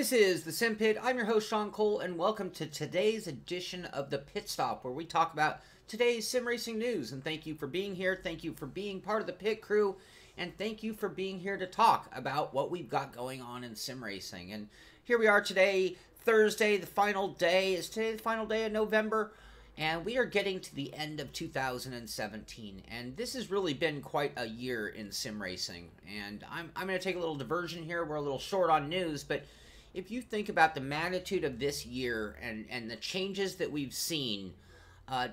This is the Simpit. I'm your host, Sean Cole, and welcome to today's edition of the Pit Stop, where we talk about today's sim racing news. And thank you for being here. Thank you for being part of the pit crew. And thank you for being here to talk about what we've got going on in sim racing. And here we are today, Thursday, the final day. Is today the final day of November? And we are getting to the end of 2017. And this has really been quite a year in sim racing. And I'm going to take a little diversion here. We're a little short on news, but if you think about the magnitude of this year and the changes that we've seen,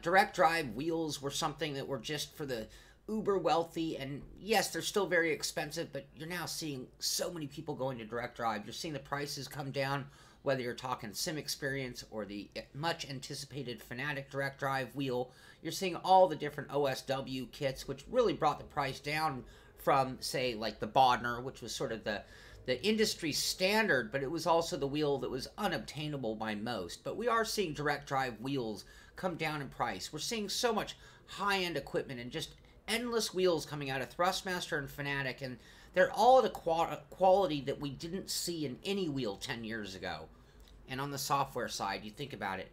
direct drive wheels were something that were just for the uber wealthy, and yes, they're still very expensive, but you're now seeing so many people going to direct drive. You're seeing the prices come down, whether you're talking Sim Experience or the much anticipated Fanatic direct drive wheel. You're seeing all the different OSW kits, which really brought the price down from, say, like the Bodner, which was sort of the industry standard, but it was also the wheel that was unobtainable by most. But we are seeing direct drive wheels come down in price. We're seeing so much high-end equipment and just endless wheels coming out of Thrustmaster and Fanatic, and they're all the quality that we didn't see in any wheel 10 years ago. And on the software side, you think about it,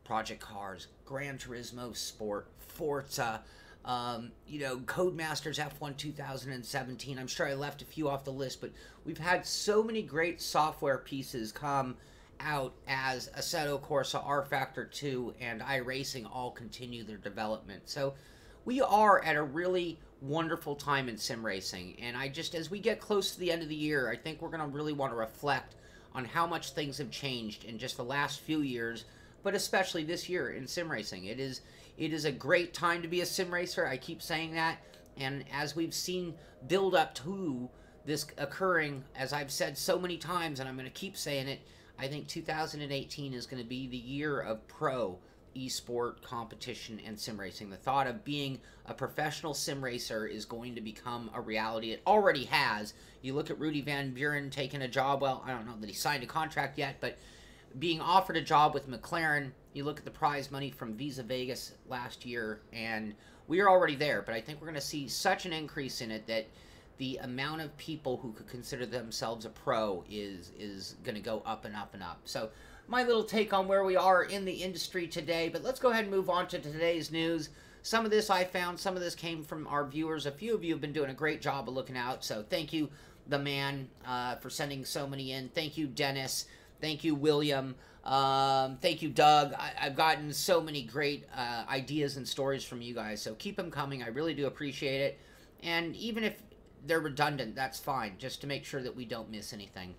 Project Cars, Gran Turismo Sport, Forza, Codemasters F1 2017. I'm sure I left a few off the list, but we've had so many great software pieces come out as Assetto, Corsa, RFactor 2, and iRacing all continue their development. So we are at a really wonderful time in sim racing, and as we get close to the end of the year, I think we're going to really want to reflect on how much things have changed in just the last few years, but especially this year in sim racing. It is a great time to be a sim racer. I keep saying that. And as we've seen build up to this occurring, as I've said so many times, and I'm going to keep saying it, I think 2018 is going to be the year of pro esport competition and sim racing. The thought of being a professional sim racer is going to become a reality. It already has. You look at Rudy Van Buren taking a job. Well, I don't know that he signed a contract yet, but being offered a job with McLaren. You look at the prize money from Visa Vegas last year, and we are already there, but I think we're going to see such an increase in it that the amount of people who could consider themselves a pro is going to go up and up and up. So my little take on where we are in the industry today, but let's go ahead and move on to today's news. Some of this I found, some of this came from our viewers. A few of you have been doing a great job of looking out, so thank you, the man, for sending so many in. Thank you, Dennis. Thank you, William. Thank you, Doug. I've gotten so many great ideas and stories from you guys, so keep them coming. I really do appreciate it. And even if they're redundant, that's fine, just to make sure that we don't miss anything.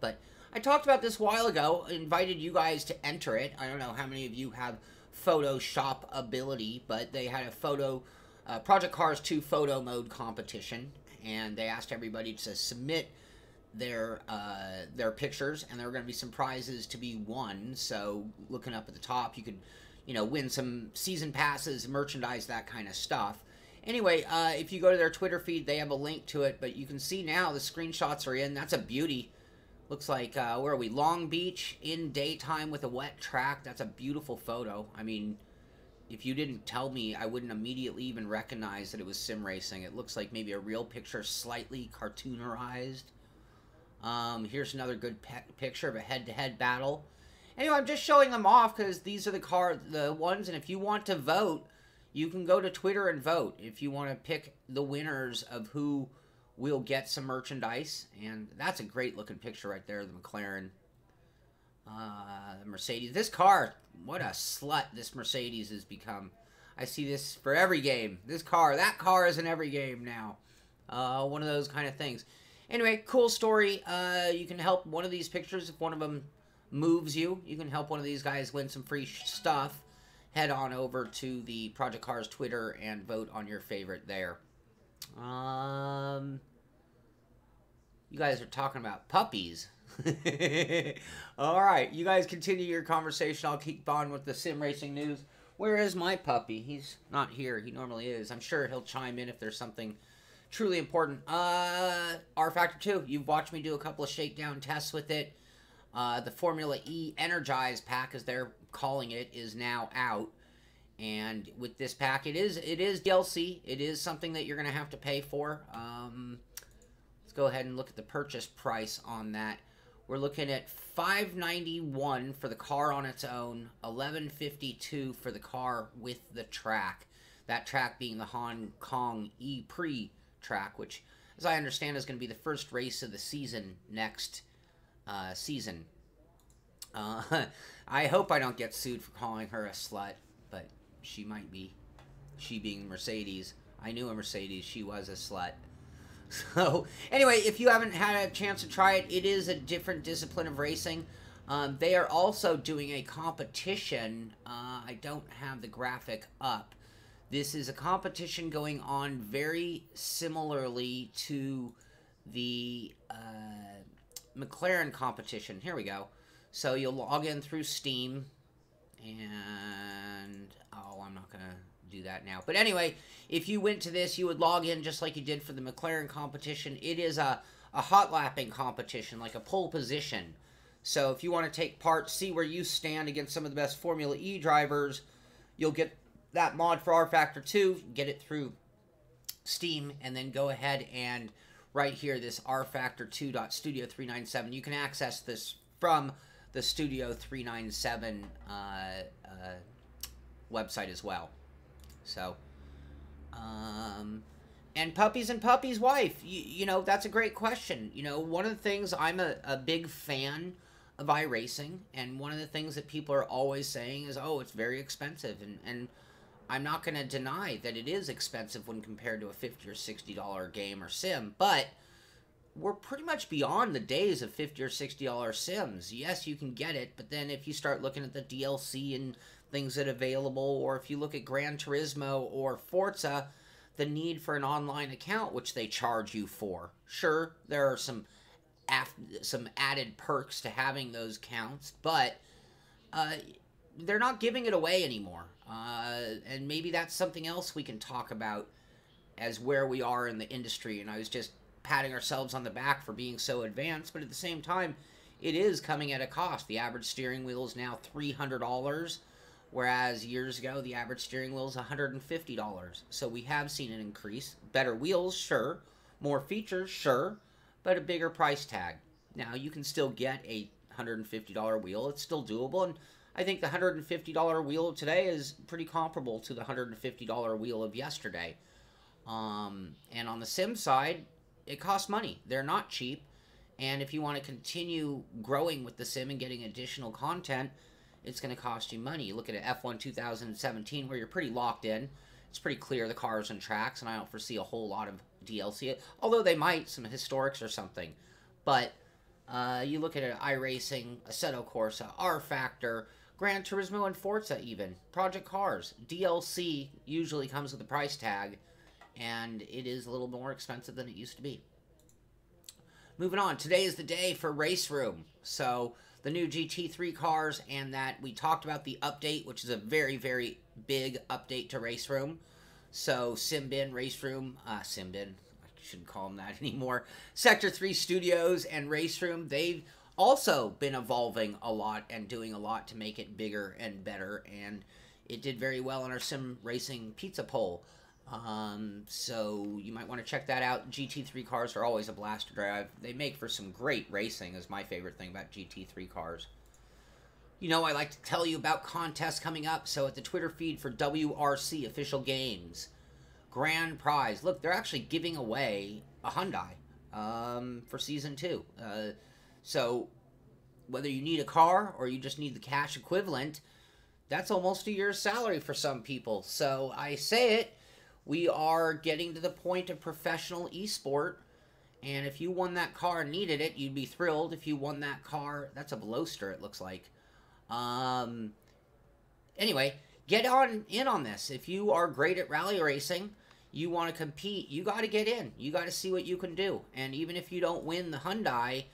But I talked about this a while ago, invited you guys to enter it. I don't know how many of you have Photoshop ability, but they had a Project Cars 2 photo mode competition, and they asked everybody to submit their pictures, and there were going to be some prizes to be won. So looking up at the top, you could win some season passes, merchandise, that kind of stuff. Anyway, if you go to their Twitter feed, they have a link to it, but you can see now the screenshots are in. That's a beauty. Looks like where are we, Long Beach in daytime with a wet track. That's a beautiful photo. I mean, if you didn't tell me, I wouldn't immediately even recognize that it was sim racing. It looks like maybe a real picture, slightly cartoonerized. Here's another good picture of a head-to-head battle. Anyway, I'm just showing them off because these are the ones, and if you want to vote, you can go to Twitter and vote if you want to pick the winners of who will get some merchandise. And that's a great-looking picture right there, the McLaren. The Mercedes. This car, what a slut this Mercedes has become. I see this for every game. That car is in every game now. One of those kind of things. Anyway, cool story. You can help one of these pictures if one of them moves you. You can help one of these guys win some free stuff. Head on over to the Project Cars Twitter and vote on your favorite there. You guys are talking about puppies. All right, you guys continue your conversation. I'll keep on with the sim racing news. Where is my puppy? He's not here. He normally is. I'm sure he'll chime in if there's something truly important. RFactor 2, you've watched me do a couple of shakedown tests with it. The Formula E Energize pack, as they're calling it, is now out. And with this pack, it is DLC. It is something that you're going to have to pay for. Let's go ahead and look at the purchase price on that. We're looking at $591 for the car on its own, $1152 for the car with the track. That track being the Hong Kong E-Prix track, which, as I understand, is going to be the first race of the season next season. I hope I don't get sued for calling her a slut, but she might be. She being Mercedes. I knew a Mercedes. She was a slut. So, anyway, if you haven't had a chance to try it, it is a different discipline of racing. They are also doing a competition. I don't have the graphic up. This is a competition going on very similarly to the McLaren competition. Here we go. So you'll log in through Steam, and oh, I'm not going to do that now. But anyway, if you went to this, you would log in just like you did for the McLaren competition. It is a hot lapping competition, like a pole position. So if you want to take part, see where you stand against some of the best Formula E drivers, you'll get that mod for RFactor 2, get it through Steam, and then go ahead and right here, this rfactor2.studio397, you can access this from the Studio 397 website as well. So, and Puppies and Puppy's wife, you know, that's a great question. You know, one of the things, I'm a big fan of iRacing, and one of the things that people are always saying is, oh, it's very expensive, and I'm not going to deny that it is expensive when compared to a $50 or $60 game or sim, but we're pretty much beyond the days of $50 or $60 sims. Yes, you can get it, but then if you start looking at the DLC and things that are available, or if you look at Gran Turismo or Forza, the need for an online account, which they charge you for. Sure, there are some added perks to having those accounts, but they're not giving it away anymore. And maybe that's something else we can talk about as where we are in the industry. And I was just patting ourselves on the back for being so advanced, but at the same time, it is coming at a cost. The average steering wheel is now $300, whereas years ago, the average steering wheel is $150. So we have seen an increase. Better wheels, sure. More features, sure. But a bigger price tag. Now, you can still get a $150 wheel. It's still doable, and I think the $150 wheel of today is pretty comparable to the $150 wheel of yesterday. And on the sim side, it costs money. They're not cheap. And if you want to continue growing with the sim and getting additional content, it's going to cost you money. You look at an F1 2017 where you're pretty locked in. It's pretty clear the cars and tracks, and I don't foresee a whole lot of DLC. Although they might, some historics or something. But you look at an iRacing, Assetto Corsa, RFactor, Gran Turismo and Forza even, Project Cars. DLC usually comes with a price tag, and it is a little more expensive than it used to be. Moving on, today is the day for Raceroom. So, the new GT3 cars, and that we talked about the update, which is a very, very big update to Raceroom. So, Simbin, Raceroom, Simbin, I shouldn't call them that anymore. Sector 3 Studios and Raceroom, they've also been evolving a lot and doing a lot to make it bigger and better, and it did very well on our sim racing pizza poll. So you might want to check that out. GT3 cars are always a blast to drive. They make for some great racing, is my favorite thing about GT3 cars. You know, I like to tell you about contests coming up, so at the Twitter feed for WRC Official Games, grand prize. Look, they're actually giving away a Hyundai for Season 2. So, whether you need a car or you just need the cash equivalent, that's almost a year's salary for some people. So, I say it, we are getting to the point of professional esport, and if you won that car and needed it, you'd be thrilled. If you won that car, that's a Veloster, it looks like. Anyway, get in on this. If you are great at rally racing, you want to compete, you got to get in. You got to see what you can do. And even if you don't win the Hyundai,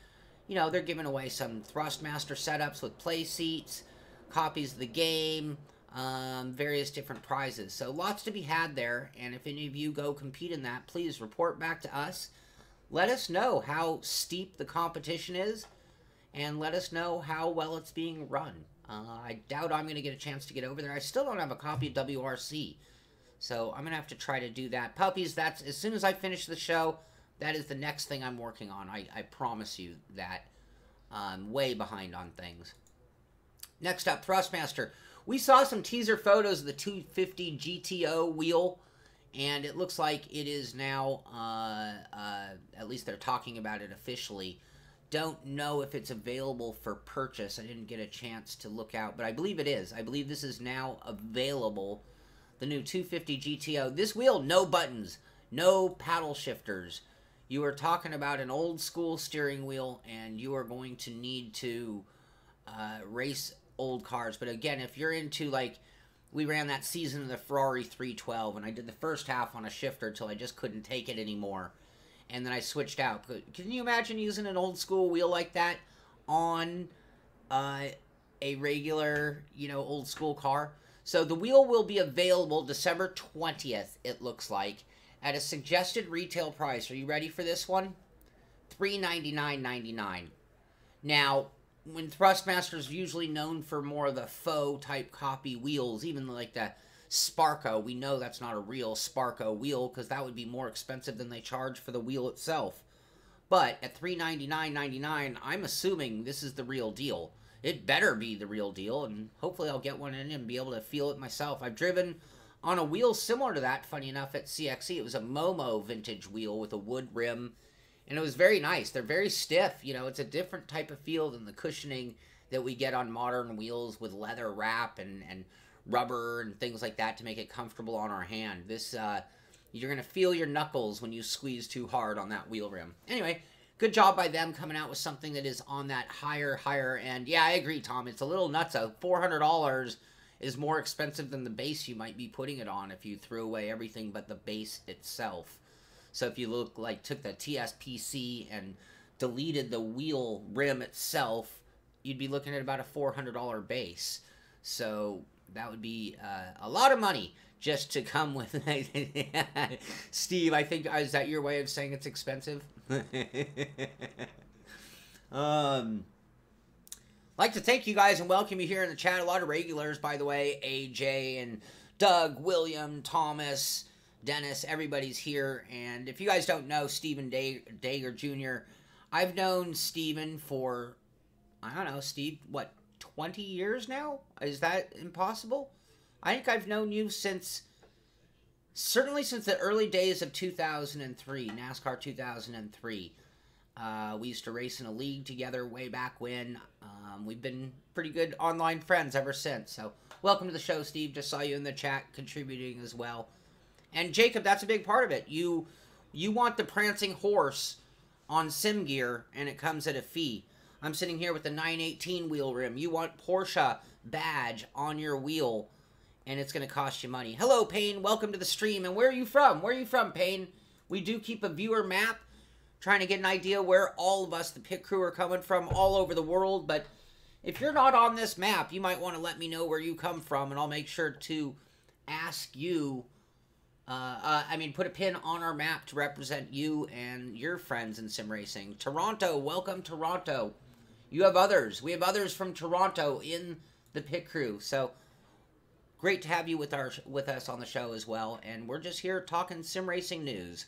you know, they're giving away some Thrustmaster setups with play seats, copies of the game, various different prizes. So lots to be had there, and if any of you go compete in that, please report back to us. Let us know how steep the competition is, and let us know how well it's being run. I doubt I'm going to get a chance to get over there. I still don't have a copy of WRC, so I'm going to have to try to do that. Puppies, that's as soon as I finish the show, that is the next thing I'm working on. I promise you that. Way behind on things. Next up, Thrustmaster. We saw some teaser photos of the 250 GTO wheel, and it looks like it is now, at least they're talking about it officially. Don't know if it's available for purchase. I didn't get a chance to look out, but I believe it is. I believe this is now available, the new 250 GTO. This wheel, no buttons, no paddle shifters. You are talking about an old school steering wheel, and you are going to need to race old cars. But again, if you're into, like, we ran that season of the Ferrari 312, and I did the first half on a shifter till I just couldn't take it anymore. And then I switched out. Can you imagine using an old school wheel like that on a regular, you know, old school car? So the wheel will be available December 20th, it looks like, at a suggested retail price. Are you ready for this one? $399.99. Now, when Thrustmaster is usually known for more of the faux type copy wheels, even like the Sparco, we know that's not a real Sparco wheel because that would be more expensive than they charge for the wheel itself. But at $399.99, I'm assuming this is the real deal. It better be the real deal, and hopefully I'll get one in and be able to feel it myself. I've driven on a wheel similar to that, funny enough, at CXC. It was a Momo vintage wheel with a wood rim, and it was very nice. They're very stiff. You know, it's a different type of feel than the cushioning that we get on modern wheels with leather wrap and rubber and things like that to make it comfortable on our hand. This, you're going to feel your knuckles when you squeeze too hard on that wheel rim. Anyway, good job by them coming out with something that is on that higher end. Yeah, I agree, Tom. It's a little nutso. $400 is more expensive than the base you might be putting it on if you threw away everything but the base itself. So if you took the TSPC and deleted the wheel rim itself, you'd be looking at about a $400 base. So that would be a lot of money just to come with. Steve, I think, is that your way of saying it's expensive? Like to thank you guys and welcome you here in the chat. A lot of regulars, by the way. AJ and Doug, William, Thomas, Dennis, everybody's here. And if you guys don't know Stephen Dager Jr., I've known Stephen for, I don't know, Steve, what, 20 years now? Is that impossible? I think I've known you certainly since the early days of 2003, NASCAR 2003. We used to race in a league together way back when. We've been pretty good online friends ever since. So welcome to the show, Steve. Just saw you in the chat contributing as well. And Jacob, that's a big part of it. You want the prancing horse on sim gear, and it comes at a fee. I'm sitting here with the 918 wheel rim. You want Porsche badge on your wheel, and it's going to cost you money. Hello, Payne. Welcome to the stream. And where are you from? Where are you from, Payne? We do keep a viewer map, trying to get an idea where all of us, the pit crew, are coming from all over the world. But if you're not on this map, you might want to let me know where you come from, and I'll make sure to ask you, put a pin on our map to represent you and your friends in sim racing. Toronto, welcome, Toronto. You have others. We have others from Toronto in the pit crew. So great to have you with us on the show as well. And we're just here talking sim racing news.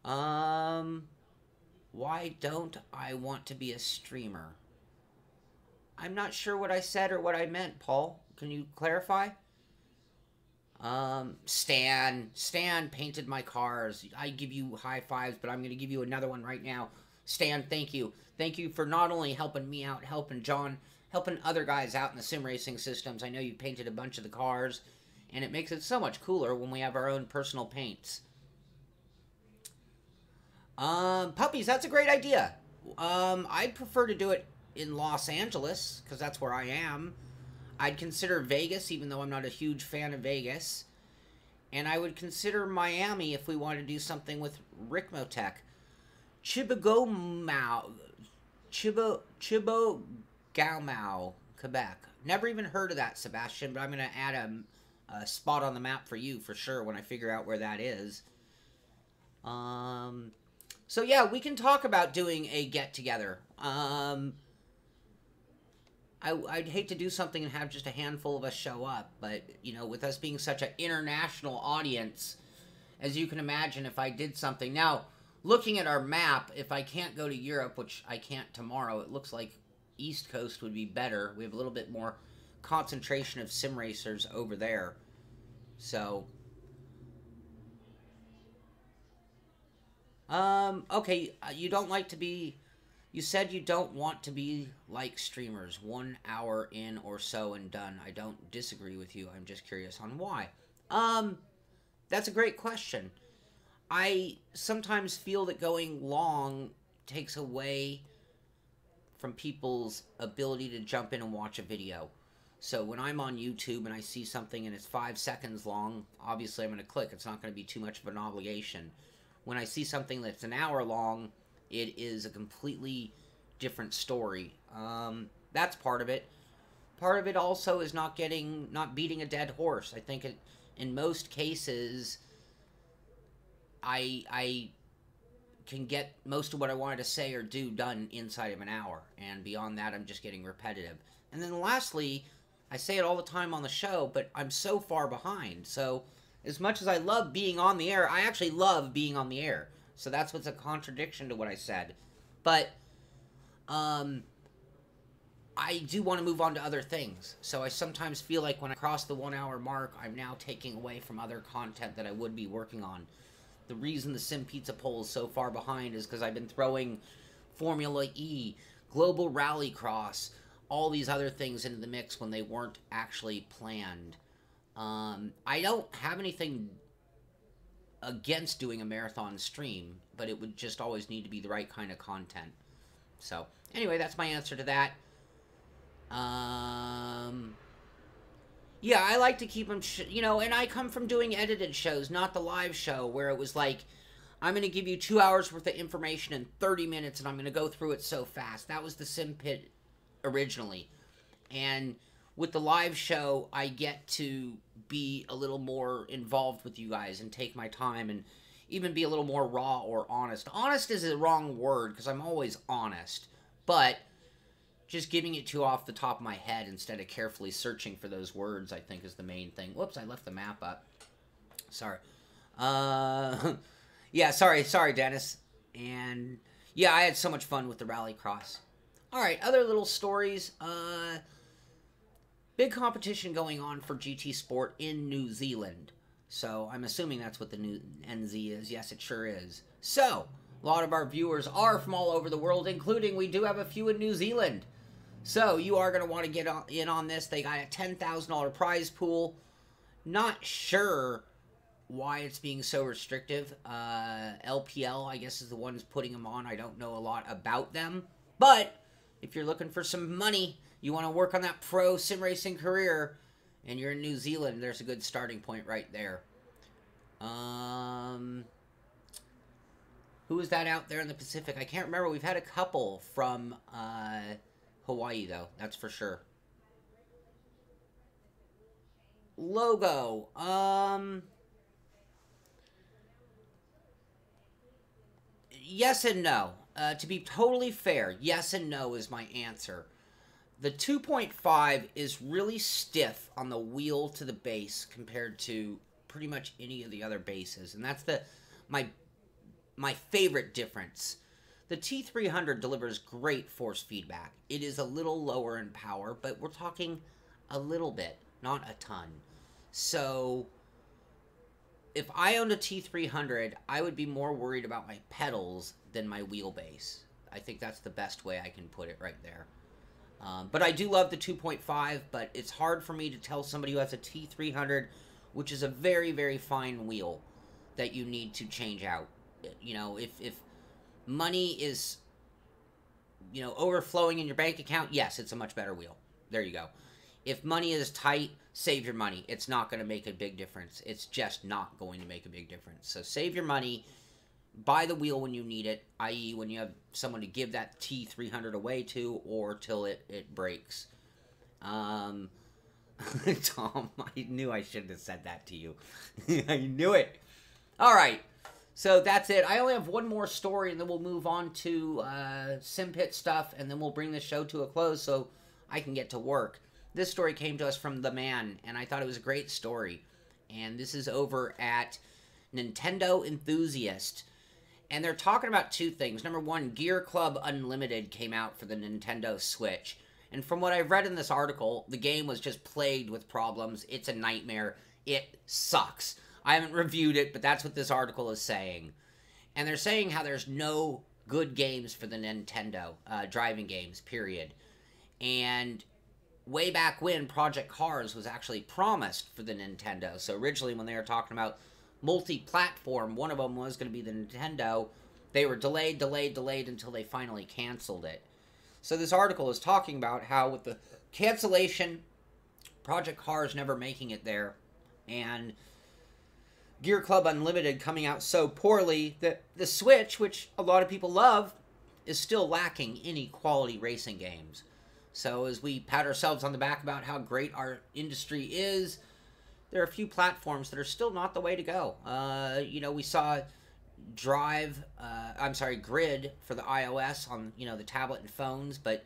Why don't I want to be a streamer? I'm not sure what I said or what I meant, Paul. Can you clarify? Stan painted my cars. I give you high fives, but I'm going to give you another one right now. Stan, thank you. Thank you for not only helping me out, helping John, helping other guys out in the sim racing systems. I know you painted a bunch of the cars, and it makes it so much cooler when we have our own personal paints. Puppies, that's a great idea. I'd prefer to do it in Los Angeles, because that's where I am. I'd consider Vegas, even though I'm not a huge fan of Vegas. And I would consider Miami if we wanted to do something with Ricmotech. Chibougamau, Quebec. Never even heard of that, Sebastian, but I'm going to add a spot on the map for you for sure when I figure out where that is. So yeah, we can talk about doing a get-together. I'd hate to do something and have just a handful of us show up, but, you know, with us being such an international audience, as you can imagine, if I did something. Now, looking at our map, if I can't go to Europe, which I can't tomorrow, it looks like East Coast would be better. We have a little bit more concentration of sim racers over there. So, okay, you don't like to be, you said you don't want to be like streamers, 1 hour in or so and done. I don't disagree with you. I'm just curious on why. That's a great question. I sometimes feel that going long takes away from people's ability to jump in and watch a video. So when I'm on YouTube and I see something and it's 5 seconds long, obviously I'm going to click. It's not going to be too much of an obligation. When I see something that's an hour long, it is a completely different story. That's part of it. Part of it also is not beating a dead horse. I think in most cases, I can get most of what I wanted to say or do done inside of an hour. And beyond that, I'm just getting repetitive. And then lastly, I say it all the time on the show, but I'm so far behind. So as much as I love being on the air, I actually love being on the air. So that's what's a contradiction to what I said. But I do want to move on to other things. So I sometimes feel like when I cross the 1 hour mark, I'm now taking away from other content that I would be working on. The reason the Sim Pizza poll is so far behind is because I've been throwing Formula E, Global Rallycross, all these other things into the mix when they weren't actually planned. I don't have anything against doing a marathon stream, but it would just always need to be the right kind of content. So, anyway, that's my answer to that. Yeah, I like to keep them, you know, and I come from doing edited shows, not the live show, where it was like, I'm going to give you 2 hours worth of information in 30 minutes, and I'm going to go through it so fast. That was the Simpit originally. And with the live show, I get to be a little more involved with you guys and take my time and even be a little more raw or honest. Honest is the wrong word, because I'm always honest. But just giving it to you off the top of my head instead of carefully searching for those words, I think, is the main thing. Whoops, I left the map up. Sorry. Yeah, sorry, Dennis. And, yeah, I had so much fun with the Rallycross. Alright, other little stories. Big competition going on for GT Sport in New Zealand. So, I'm assuming that's what the new NZ is. Yes, it sure is. So, a lot of our viewers are from all over the world, including we do have a few in New Zealand. So, you are going to want to get in on this. They got a $10,000 prize pool. Not sure why it's being so restrictive. LPL, I guess, is the ones putting them on. I don't know a lot about them. But, if you're looking for some money, you want to work on that pro sim racing career, and you're in New Zealand, there's a good starting point right there. Who is that out there in the Pacific? I can't remember. We've had a couple from Hawaii, though. That's for sure. Logo. Yes and no. To be totally fair, yes and no is my answer. The 2.5 is really stiff on the wheel to the base compared to pretty much any of the other bases. And that's my favorite difference. The T300 delivers great force feedback. It is a little lower in power, but we're talking a little bit, not a ton. So, if I owned a T300, I would be more worried about my pedals than my wheelbase. I think that's the best way I can put it right there. But I do love the 2.5, but it's hard for me to tell somebody who has a T300, which is a very, very fine wheel, that you need to change out. You know, if money is, you know, overflowing in your bank account, yes, it's a much better wheel. There you go. If money is tight, save your money. It's not going to make a big difference. It's just not going to make a big difference. So save your money. Buy the wheel when you need it, i.e. when you have someone to give that T300 away to, or till it breaks. Tom, I knew I shouldn't have said that to you. I knew it. All right. So that's it. I only have one more story, and then we'll move on to Simpit stuff, and then we'll bring the show to a close so I can get to work. This story came to us from The Man, and I thought it was a great story. And this is over at Nintendo Enthusiast. And they're talking about two things. Number one, Gear Club Unlimited came out for the Nintendo Switch. And from what I've read in this article, the game was just plagued with problems. It's a nightmare. It sucks. I haven't reviewed it, but that's what this article is saying. And they're saying how there's no good games for the Nintendo, driving games, period. And way back when, Project Cars was actually promised for the Nintendo. So originally when they were talking about multi-platform, one of them was going to be the Nintendo. They were delayed until they finally canceled it. So this article is talking about how with the cancellation, Project Cars never making it there, and Gear Club Unlimited coming out so poorly that the Switch, which a lot of people love, is still lacking any quality racing games. So as we pat ourselves on the back about how great our industry is, there are a few platforms that are still not the way to go. You know, we saw Grid for the iOS on, you know, the tablet and phones, but,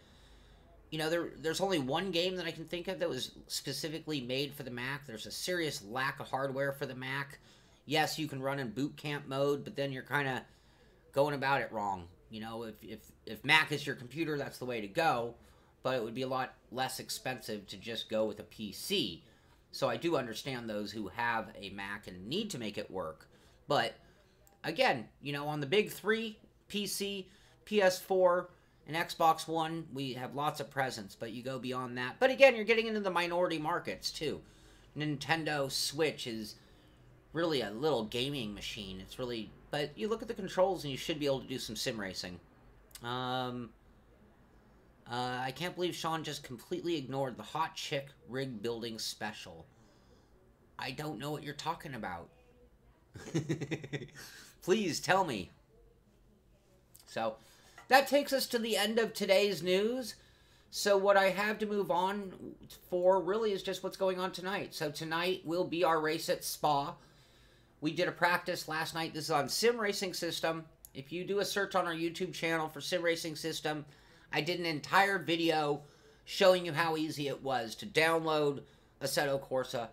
you know, there's only one game that I can think of that was specifically made for the Mac. There's a serious lack of hardware for the Mac. Yes, you can run in boot camp mode, but then you're kind of going about it wrong. You know, if Mac is your computer, that's the way to go, but it would be a lot less expensive to just go with a PC. So I do understand those who have a Mac and need to make it work. But, again, you know, on the big three, PC, PS4, and Xbox One, we have lots of presents, but you go beyond that. But, again, you're getting into the minority markets, too. Nintendo Switch is really a little gaming machine. It's really... But you look at the controls, and you should be able to do some sim racing. I can't believe Sean just completely ignored the Hot Chick Rig Building Special. I don't know what you're talking about. Please tell me. So, that takes us to the end of today's news. So what I have to move on for really is just what's going on tonight. So tonight will be our race at Spa. We did a practice last night. This is on Sim Racing System. If you do a search on our YouTube channel for Sim Racing System, I did an entire video showing you how easy it was to download Assetto Corsa,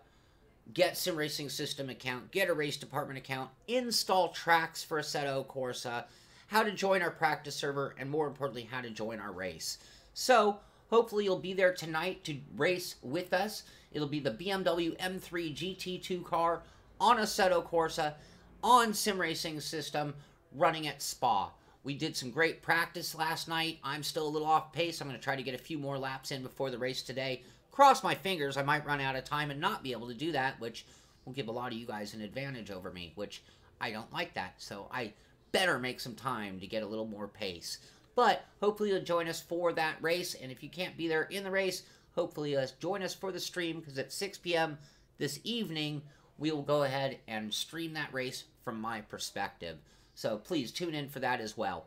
get Sim Racing System account, get a race department account, install tracks for Assetto Corsa, how to join our practice server, and more importantly, how to join our race. So, hopefully you'll be there tonight to race with us. It'll be the BMW M3 GT2 car on Assetto Corsa, on Sim Racing System, running at Spa. We did some great practice last night. I'm still a little off pace. I'm going to try to get a few more laps in before the race today. Cross my fingers, I might run out of time and not be able to do that, which will give a lot of you guys an advantage over me, which I don't like that. So I better make some time to get a little more pace. But hopefully you'll join us for that race, and if you can't be there in the race, hopefully you'll join us for the stream, because at 6 p.m. this evening, we will go ahead and stream that race from my perspective. So please tune in for that as well.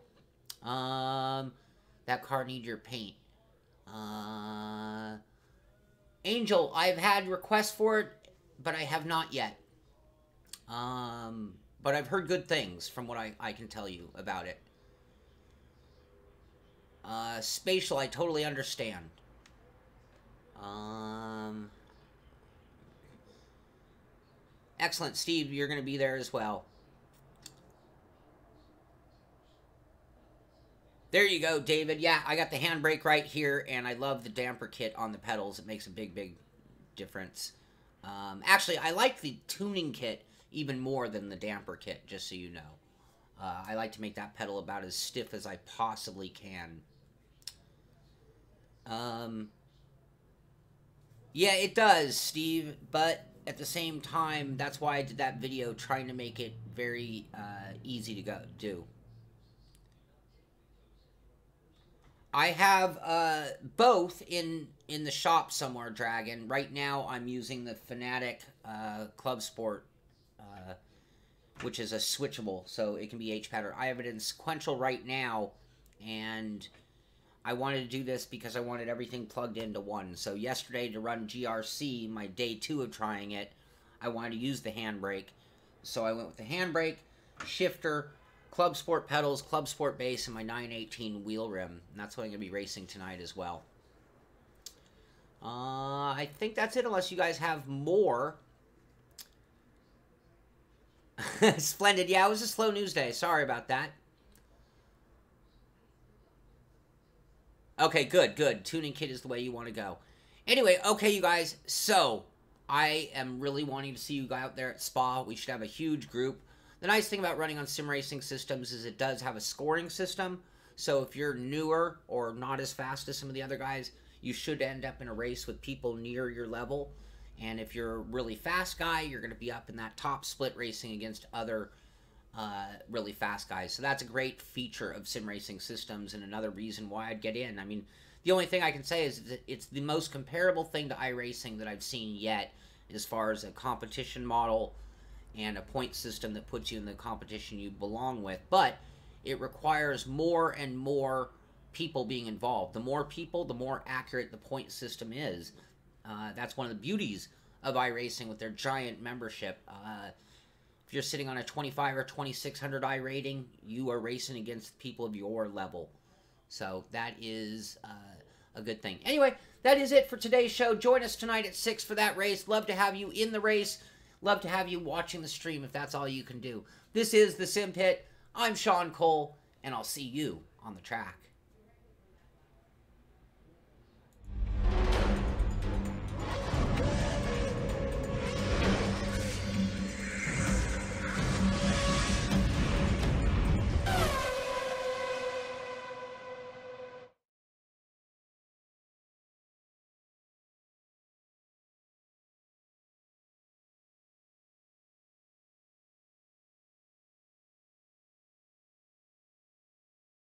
That car needs your paint. Angel, I've had requests for it, but I have not yet. But I've heard good things from what I can tell you about it. Spatial, I totally understand. Excellent, Steve, you're going to be there as well. There you go, David. Yeah, I got the handbrake right here, and I love the damper kit on the pedals. It makes a big, big difference. Actually, I like the tuning kit even more than the damper kit, just so you know. I like to make that pedal about as stiff as I possibly can. Yeah, it does, Steve, but at the same time, that's why I did that video, trying to make it very easy to do. I have both in the shop somewhere, Dragon. Right now, I'm using the Fanatic Club Sport, which is a switchable, so it can be H-Pattern. I have it in sequential right now, and I wanted to do this because I wanted everything plugged into one. So yesterday, to run GRC, my day 2 of trying it, I wanted to use the handbrake. So I went with the handbrake, shifter, Club Sport pedals, Club Sport base, and my 918 wheel rim. And that's what I'm going to be racing tonight as well. I think that's it, unless you guys have more. Splendid. Yeah, it was a slow news day. Sorry about that. Okay, good, good. Tuning kit is the way you want to go. Anyway, okay, you guys. So, I am really wanting to see you go out there at Spa. We should have a huge group. The nice thing about running on sim racing systems is it does have a scoring system. So, if you're newer or not as fast as some of the other guys, you should end up in a race with people near your level. And if you're a really fast guy, you're going to be up in that top split racing against other really fast guys. So that's a great feature of sim racing systems and another reason why I'd get in. I mean, the only thing I can say is that it's the most comparable thing to iRacing that I've seen yet as far as a competition model and a point system that puts you in the competition you belong with. But it requires more and more people being involved. The more people, the more accurate the point system is. That's one of the beauties of iRacing with their giant membership. If you're sitting on a 25 or 2600 I rating, you are racing against people of your level. So that is a good thing. Anyway, that is it for today's show. Join us tonight at 6 for that race. Love to have you in the race. Love to have you watching the stream if that's all you can do. This is the Simpit. I'm Sean Cole, and I'll see you on the track.